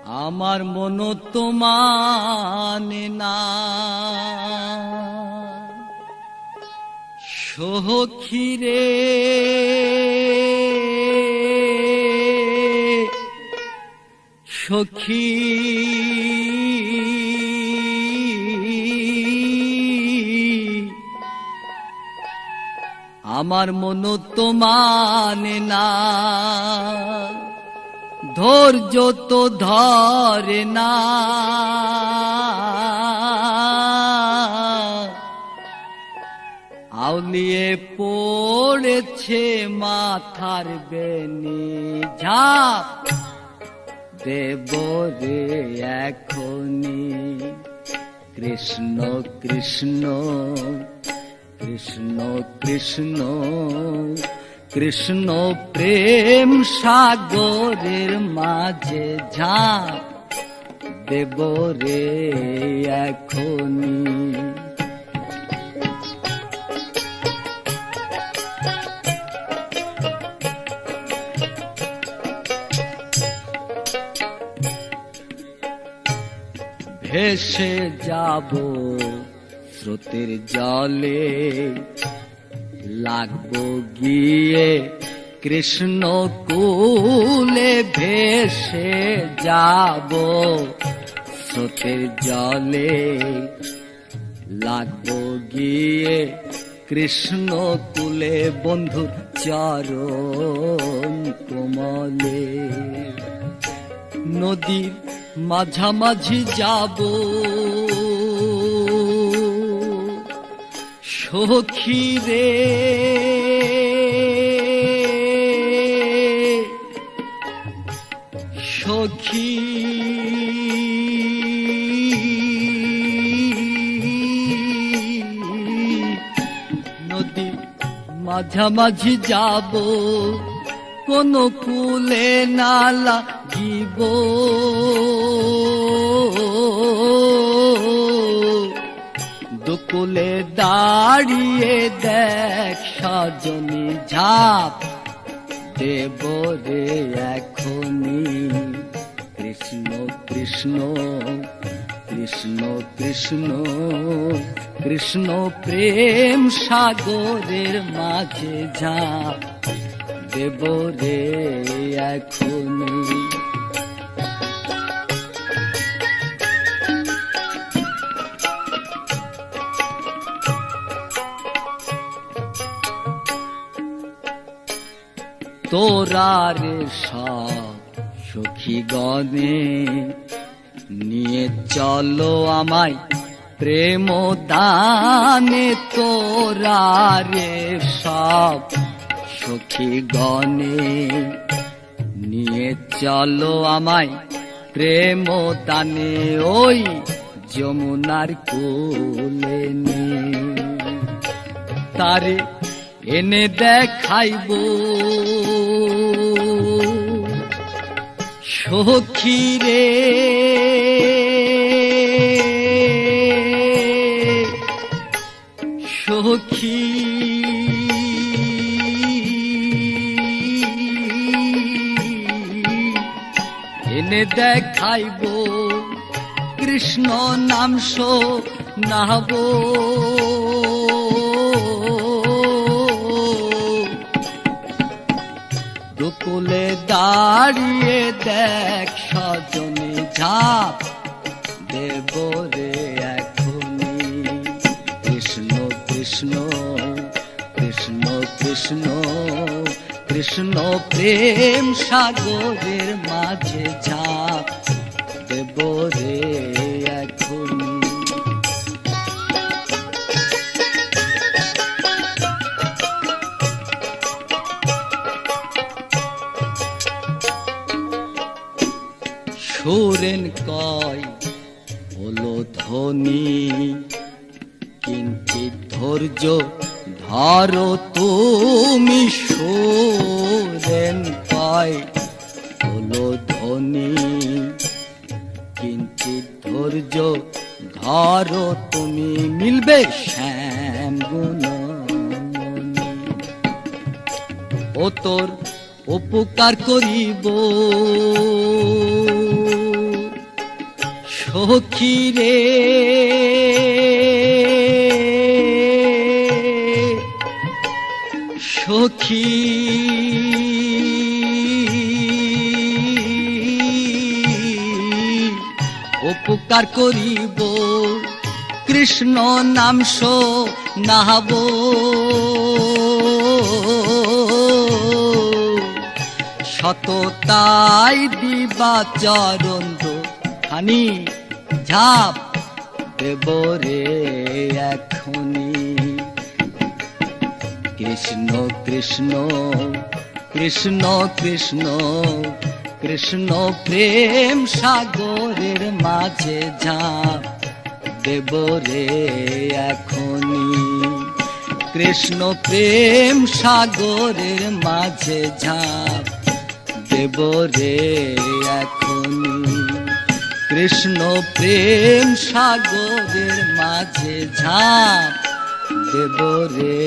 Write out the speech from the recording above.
আমার মন তো মানে না সখী রে, সখী আমার মন তো মানে না, ধৈর্য তো ধরে না, আউলিয়ে পড়েছে মাথার বেনি, ঝাঁপ দেব রে এখনি। কৃষ্ণ কৃষ্ণ কৃষ্ণ কৃষ্ণ কৃষ্ণ প্রেম সাগরের মাঝে ঝাঁপ দেব রে এখনি। ভেসে যাব স্রোতের জলে, লাগবো গিয়ে কৃষ্ণ কুলে। ভেসে যাব স্রোতের জলে, লাগবো গিয়ে কৃষ্ণ কুলে। বন্ধুর চরণ কোমলে, নদীর মাঝামাঝি যাব সখী রে, সখী নদী মাঝামাঝি যাব, কোন কুলে না লাগিব। দুকুলে দাঁড়িয়ে দেখ সজনী, ঝাঁপ দেব রে এখনি। কৃষ্ণ কৃষ্ণ কৃষ্ণ কৃষ্ণ কৃষ্ণ প্রেম সাগরের মাঝে ঝাঁপ দেব রে এখনি। তোরা রে সব সখী গণে, নিয়ে চলো আমায় প্রেম দানে। তোরা রে সব সখী গণে, নিয়ে চলো আমায় প্রেম দানে। ওই যমুনার কোলে তারে এনে দেখাইব সখী রে, সখী এনে দেখাইব কৃষ্ণ নাম শোনাব। দুকুলে দাঁড়িয়ে দেখ সজনী, ঝাঁপ দেব রে এখনি। কৃষ্ণ কৃষ্ণ কৃষ্ণ কৃষ্ণ কৃষ্ণ প্রেম সাগরের মাঝে ঝাঁপ দেব রে এখনি। সুরেন কয় হলো ধনী, কিঞ্চিৎ ধৈর্য ধরো তুমি। সুরেন কয় হলো ধনী, কিঞ্চিৎ ধৈর্য ধরো তুমি। মিলবে শ্যাম গুণমণি, ও তোর উপকার করিব। সখী রে সখী উপকার করিব কৃষ্ণ নাম নাহাব সততাই দিবা চরণ খানি ঝাপ দেব রে এখনি কৃষ্ণ কৃষ্ণ কৃষ্ণ কৃষ্ণ কৃষ্ণ প্রেম সাগরের মাঝে ঝাঁপ দেব রে এখনি কৃষ্ণ প্রেম সাগরের মাঝে ঝাঁপ দেব রে এখনি কৃষ্ণ প্রেম সাগরের মাঝে ঝাঁপ দেব রে